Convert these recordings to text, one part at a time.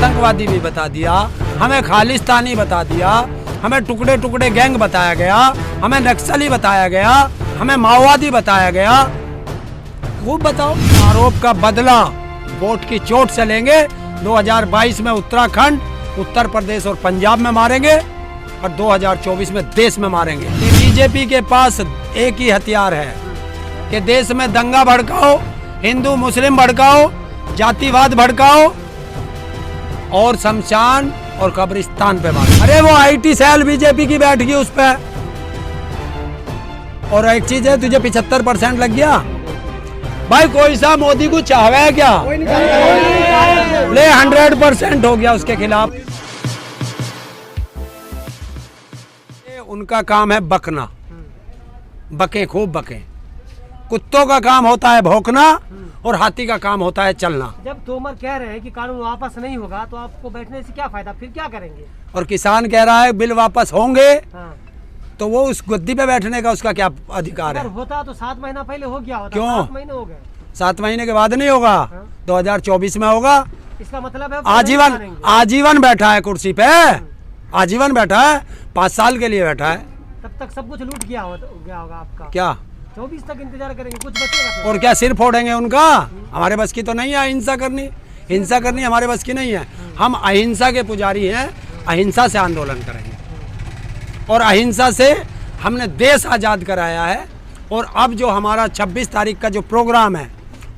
आतंकवादी भी बता दिया, हमें खालिस्तानी बता दिया, हमें टुकड़े टुकड़े गैंग बताया गया, हमें नक्सली बताया गया, हमें माओवादी बताया गया। खूब बताओ। आरोप का बदला वोट की चोट से लेंगे। 2022 में उत्तराखंड, उत्तर प्रदेश और पंजाब में मारेंगे और 2024 में देश में मारेंगे। बीजेपी के पास एक ही हथियार है कि देश में दंगा भड़काओ, हिंदू मुस्लिम भड़काओ, जातिवाद भड़काओ और शमशान और कब्रिस्तान पे बात। अरे वो आईटी सेल बीजेपी की बैठ गई उस पे। और एक चीज है, तुझे 75% लग गया भाई, कोई सा मोदी को चाहवे क्या? ले 100% हो गया उसके खिलाफ। उनका काम है बकना, बके खूब बके। कुत्तों का काम होता है भौंकना और हाथी का काम होता है चलना। जब तोमर कह रहे हैं कि कानून वापस नहीं होगा तो आपको बैठने से क्या फायदा, फिर क्या करेंगे? और किसान कह रहा है बिल वापस होंगे, हाँ। तो वो उस गद्दी पे बैठने का उसका क्या अधिकार है? अगर होता तो 7 महीना पहले हो गया होता। क्यों? 7 महीने हो गए। 7 महीने के बाद नहीं होगा, 2024 में होगा। इसका मतलब है आजीवन बैठा है कुर्सी पे, आजीवन बैठा है, 5 साल के लिए बैठा है। तब तक सब कुछ लूट गया होगा आपका। क्या 24 तक इंतजार करेंगे, कुछ बचेगा? और क्या सिर फोड़ेंगे उनका? हमारे बस की तो नहीं है हिंसा करनी, हिंसा करनी हमारे बस की नहीं है। हम अहिंसा के पुजारी हैं, अहिंसा से आंदोलन करेंगे और अहिंसा से हमने देश आज़ाद कराया है। और अब जो हमारा 26 तारीख का जो प्रोग्राम है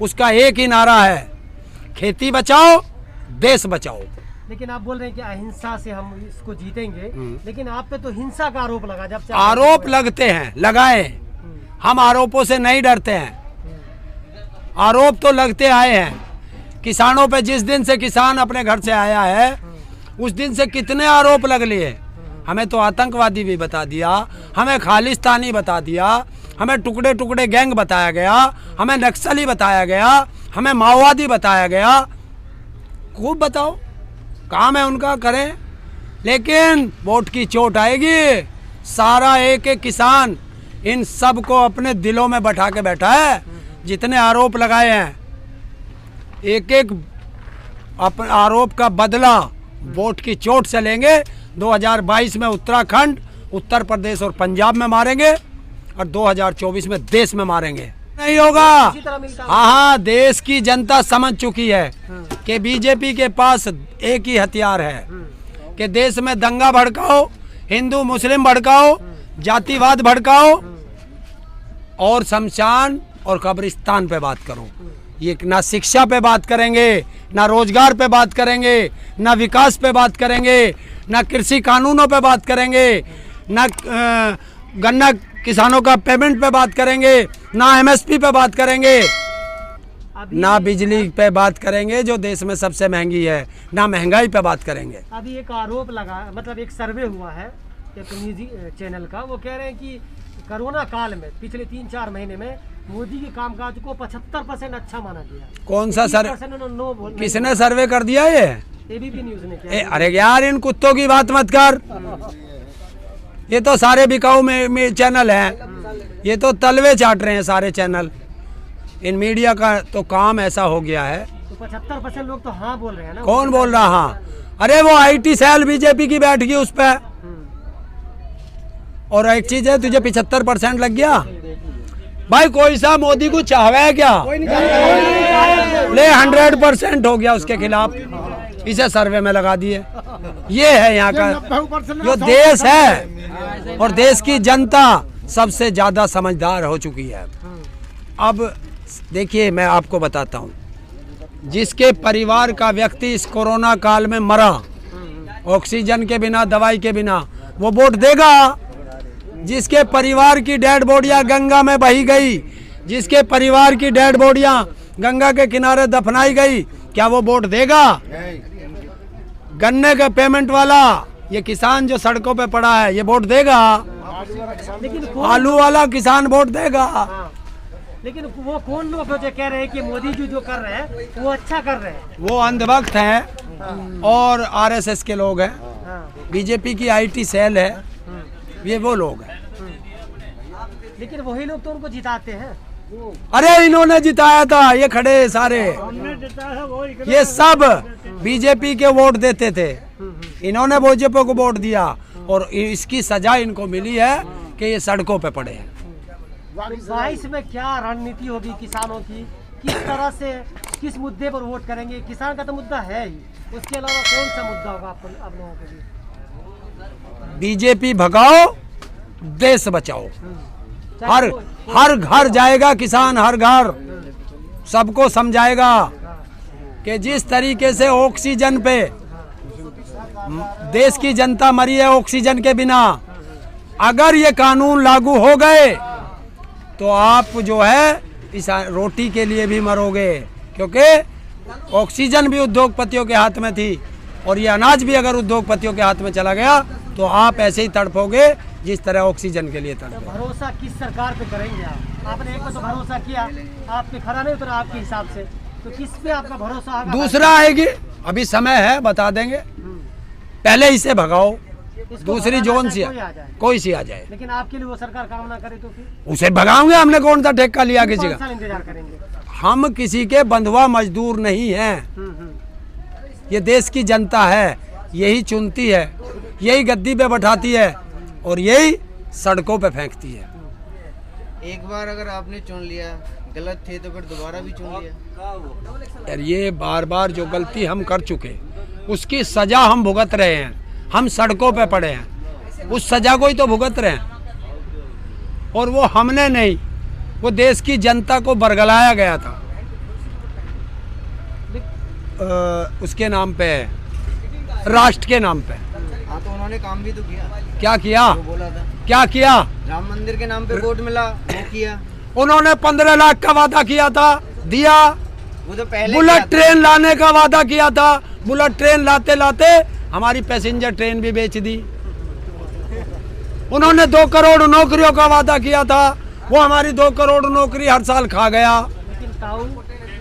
उसका एक ही नारा है, खेती बचाओ देश बचाओ। लेकिन आप बोल रहे हैं कि अहिंसा से हम इसको जीतेंगे, लेकिन आप पे तो हिंसा का आरोप लगा। जब आरोप लगते हैं, लगाए, हम आरोपों से नहीं डरते हैं। आरोप तो लगते आए हैं। किसानों पे जिस दिन से किसान अपने घर से आया है उस दिन से कितने आरोप लग लिए। हमें तो आतंकवादी भी बता दिया, हमें खालिस्तानी बता दिया, हमें टुकड़े टुकड़े गैंग बताया गया, हमें नक्सली बताया गया, हमें माओवादी बताया गया। खूब बताओ, काम है उनका, करें। लेकिन वोट की चोट आएगी। सारा एक एक किसान इन सब को अपने दिलों में बैठा के बैठा है। जितने आरोप लगाए हैं, एक एक आरोप का बदला वोट की चोट से लेंगे। 2022 में उत्तराखंड, उत्तर प्रदेश और पंजाब में मारेंगे और 2024 में देश में मारेंगे। नहीं होगा। हाँ, देश की जनता समझ चुकी है कि बीजेपी के पास एक ही हथियार है कि देश में दंगा भड़काओ, हिंदू मुस्लिम भड़काओ, जातिवाद भड़काओ और शमशान और कब्रिस्तान पे बात करो। ये ना शिक्षा पे बात करेंगे, ना रोजगार पे बात करेंगे, ना विकास पे बात करेंगे, ना कृषि कानूनों पे बात करेंगे, ना गन्ना किसानों का पेमेंट पे बात करेंगे, ना एमएसपी पे बात करेंगे, ना बिजली पे बात करेंगे जो देश में सबसे महंगी है, ना महंगाई पे बात करेंगे। अभी एक आरोप लगा, मतलब एक सर्वे हुआ है एक निजी चैनल का, वो कह रहे हैं कि कोरोना काल में पिछले 3-4 महीने में मोदी के कामकाज को 75% अच्छा माना गया। कौन सा सर्वे? किसने सर्वे कर दिया? ये एबीपी न्यूज ने किया। अरे यार, इन कुत्तों की बात मत कर। ये तो सारे बिकाऊ में चैनल हैं, ये तो तलवे चाट रहे हैं सारे चैनल। इन मीडिया का तो काम ऐसा हो गया है। तो 75% लोग तो हाँ बोल रहे हैं ना। कौन बोल रहा हाँ? अरे वो आईटी सेल बीजेपी की बैठ गई उस पे। और एक चीज है, तुझे 75% लग गया भाई, कोई सा मोदी को चाहवे क्या? ले 100% हो गया उसके खिलाफ। इसे सर्वे में लगा दिए। ये है यहाँ का जो देश है, और देश की जनता सबसे ज्यादा समझदार हो चुकी है। अब देखिए, मैं आपको बताता हूँ, जिसके परिवार का व्यक्ति इस कोरोना काल में मरा, ऑक्सीजन के बिना, दवाई के बिना, वो वोट देगा। जिसके परिवार की डेड बॉडियां गंगा में बही गई, जिसके परिवार की डेड बॉडियां गंगा के किनारे दफनाई गई, क्या वो वोट देगा? गन्ने का पेमेंट वाला, ये किसान जो सड़कों पे पड़ा है, ये वोट देगा? लेकिन आलू वाला किसान वोट देगा? लेकिन वो कौन लोग जो कह रहे हैं कि मोदी जी जो कर रहे हैं वो अच्छा कर रहे हैं? वो अंधभक्त हैं और आरएसएस के लोग हैं। बीजेपी की आईटी सेल है, ये वो लोग हैं। लेकिन वही लोग तो उनको जिताते हैं। अरे इन्होंने जिताया था, ये खड़े सारे, ये सब बीजेपी के वोट देते थे, इन्होंने बीजेपी को वोट दिया और इसकी सजा इनको मिली है कि ये सड़कों पे पड़े हैं। 22 में क्या रणनीति होगी किसानों की, किस तरह से किस मुद्दे पर वोट करेंगे? किसान का तो मुद्दा है ही, उसके अलावा कौन सा मुद्दा होगा आप लोगों के लिए? बीजेपी भगाओ, देश बचाओ। हर घर जाएगा किसान, हर घर सबको समझाएगा कि जिस तरीके से ऑक्सीजन पे देश की जनता मरी है ऑक्सीजन के बिना, अगर ये कानून लागू हो गए तो आप जो है इस रोटी के लिए भी मरोगे, क्योंकि ऑक्सीजन भी उद्योगपतियों के हाथ में थी और ये अनाज भी अगर उद्योगपतियों के हाथ में चला गया तो आप ऐसे ही तड़पोगे जिस तरह ऑक्सीजन के लिए तड़पे। भरोसा किस सरकार पे करेंगे आप? आपने एक पे तो भरोसा किया, आप पे खरा नहीं उतरा आपके हिसाब से, तो किस पे आपका भरोसा होगा? दूसरा आएगी, अभी समय है, बता देंगे। पहले इसे भगाओ, दूसरी जोन सी कोई सी आ जाए, लेकिन आपके लिए वो सरकार काम ना करे तो फिर उसे भगाओगे। हमने कौन सा ठेका लिया किसी का? इंतजार करेंगे। हम किसी के बंधुआ मजदूर नहीं हैं। ये देश की जनता है, यही चुनती है, यही गद्दी पे बैठाती है और यही सड़कों पे फेंकती है। एक बार अगर आपने चुन लिया, गलत थे तो फिर दोबारा भी चुन लिया। यार ये बार बार जो गलती हम कर चुके उसकी सजा हम भुगत रहे हैं। हम सड़कों पे पड़े हैं, उस सजा को ही तो भुगत रहे हैं और वो हमने नहीं, वो देश की जनता को बरगलाया गया था उसके नाम पे, राष्ट्र के नाम पे। हाँ तो उन्होंने काम भी तो किया। क्या किया? वो बोला था क्या किया? राम मंदिर के नाम पे वोट मिला, वो किया। उन्होंने 15 लाख का वादा किया था, दिया। वो तो पहले बुलेट ट्रेन लाने का वादा किया था, बुलेट ट्रेन लाते लाते हमारी पैसेंजर ट्रेन भी बेच दी। उन्होंने 2 करोड़ नौकरियों का वादा किया था, वो हमारी 2 करोड़ नौकरी हर साल खा गया। लेकिन ताऊ,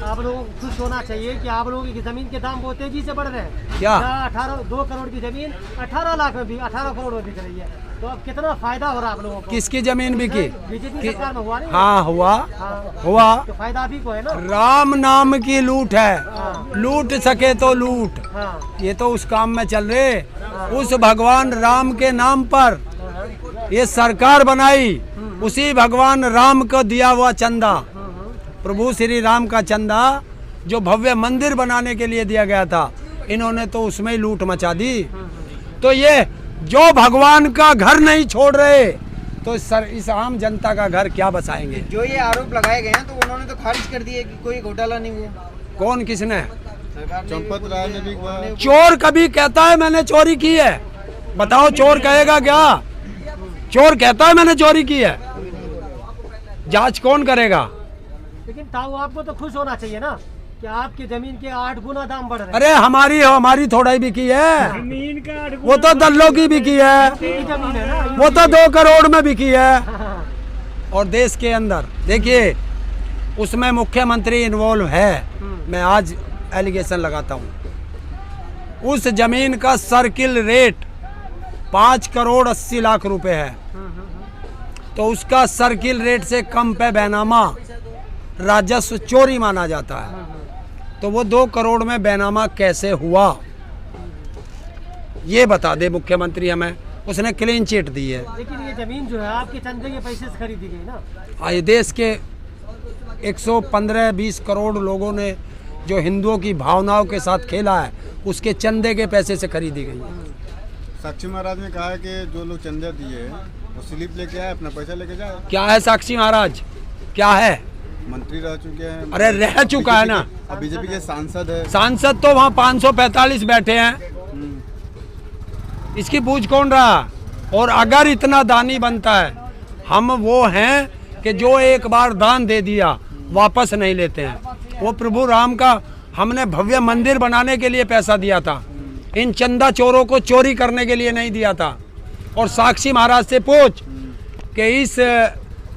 आप लोगों को खुश होना चाहिए कि आप लोगों की जमीन के दाम बहुत तेजी से बढ़ रहे हैं। क्या? 2 करोड़ की जमीन 18 लाख में भी 18 करोड़ में बिक रही है, तो अब कितना फायदा हो रहा है आप लोगों को? किसकी जमीन बिकी? बीजेपी सरकार में हुआ नहीं? हाँ हुआ, हुआ। तो फायदा अभी को है ना। राम नाम की लूट है, लूट सके तो लूट। हाँ। ये तो उस काम में चल रहे, उस भगवान राम के नाम पर ये सरकार बनाई, उसी भगवान राम को दिया हुआ चंदा, प्रभु श्री राम का चंदा जो भव्य मंदिर बनाने के लिए दिया गया था, इन्होंने तो उसमें ही लूट मचा दी। तो ये जो भगवान का घर नहीं छोड़ रहे तो इस आम जनता का घर क्या बसाएंगे? जो ये आरोप लगाए गए हैं तो उन्होंने तो खारिज कर दिए कि कोई घोटाला नहीं हुआ। कौन, किसने? चंपत राय ने भी। चोर कभी कहता है मैंने चोरी की है? बताओ, चोर कहेगा क्या? चोर कहता है मैंने चोरी की है, जांच कौन करेगा? लेकिन ताऊ, आपको तो खुश होना चाहिए ना कि आपकी जमीन के 8 गुना दाम बढ़ रहे हैं। अरे हमारी थोड़ा ही बिकी है, जमीन का 8 वो तो दल्लों की बिकी है, जमीन है ना, वो तो 2 करोड़ में बिकी है। और देश के अंदर देखिए, उसमें मुख्यमंत्री इन्वॉल्व है। मैं आज एलिगेशन लगाता हूँ, उस जमीन का सर्किल रेट 5 करोड़ 80 लाख रुपए है, तो उसका सर्किल रेट से कम पे बैनामा राजस्व चोरी माना जाता है। तो वो 2 करोड़ में बैनामा कैसे हुआ, ये बता दे मुख्यमंत्री हमें। उसने क्लीन चिट दी है। लेकिन ये जमीन जो है आपके चंदे के पैसे से खरीदी गई ना। ये देश के 115-20 करोड़ लोगों ने जो हिंदुओं की भावनाओं के साथ खेला है, उसके चंदे के पैसे से खरीदी गई। साक्षी महाराज ने कहा है कि जो लोग चंदा दिए वो स्लिप लेके आए, अपना पैसा लेके जाए। क्या है साक्षी महाराज? क्या है? मंत्री रह चुके हैं। अरे रह चुका है ना। अब बीजेपी के सांसद है। सांसद तो वहाँ 545 बैठे हैं, इसकी पूछ कौन रहा? और अगर इतना दानी बनता है, हम वो हैं कि जो एक बार दान दे दिया वापस नहीं लेते हैं। वो प्रभु राम का हमने भव्य मंदिर बनाने के लिए पैसा दिया था, इन चंदा चोरों को चोरी करने के लिए नहीं दिया था। और साक्षी महाराज से पूछ कि इस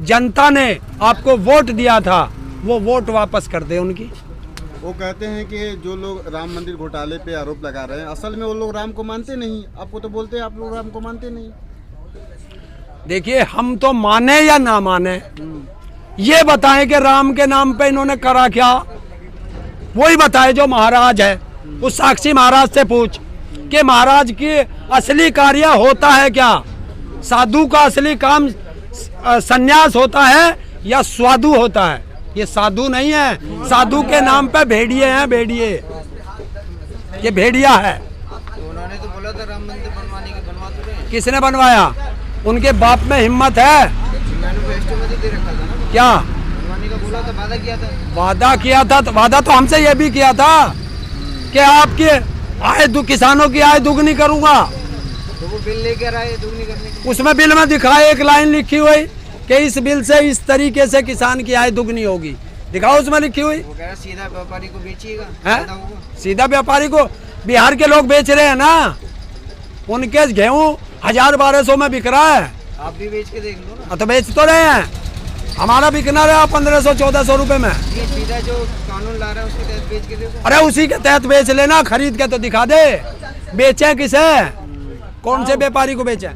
जनता ने आपको वोट दिया था, वो वोट वापस कर दे उनकी। वो कहते हैं कि जो लोग राम मंदिर घोटाले पे आरोप लगा रहे हैं, असल में वो लोग राम को मानते नहीं। आपको तो बोलते हैं आप लोग राम को मानते नहीं। देखिए, हम तो माने या ना माने, ये बताएं कि राम के नाम पे इन्होंने करा क्या, वही बताए जो महाराज है। उस साक्षी महाराज से पूछ कि महाराज की असली कार्य होता है क्या, साधु का असली काम संन्यास होता है या स्वादु होता है। ये साधु नहीं है, साधु के नाम पे भेड़िए हैं, भेड़िए, ये भेड़िया है। तो उन्होंने तो बोला था राम मंदिर बनवाने के, बनवा तो रहे हैं। किसने बनवाया? उनके बाप में हिम्मत है मैनिफेस्टो में तो दे रखा था ना, क्या? बनवाने का बोला था, वादा किया था। वादा तो हमसे ये भी किया था कि आपकी आय किसानों की आय दुगनी करूंगा। तो वो बिल लेकर आए दुगनी करने की। उसमें बिल में दिखाए एक लाइन लिखी हुई कि इस बिल से इस तरीके से किसान की आय दुगनी होगी, दिखाओ उसमें लिखी हुई। वो कह रहा सीधा व्यापारी को बेचिएगा, है? फायदा होगा। सीधा व्यापारी को बिहार के लोग बेच रहे हैं ना, उनके गेहूं 1000-1200 में बिक रहा है। आप भी बेच के देख लो ना। तो बेच तो रहे हैं, हमारा बिकना रहा 1500-1400 रुपए में। ये सीधा जो कानून ला रहा है उसके तहत बेच के देखो। अरे उसी के तहत बेच लेना, खरीद के तो दिखा दे, बेचे किसे, कौन से व्यापारी को बेचे।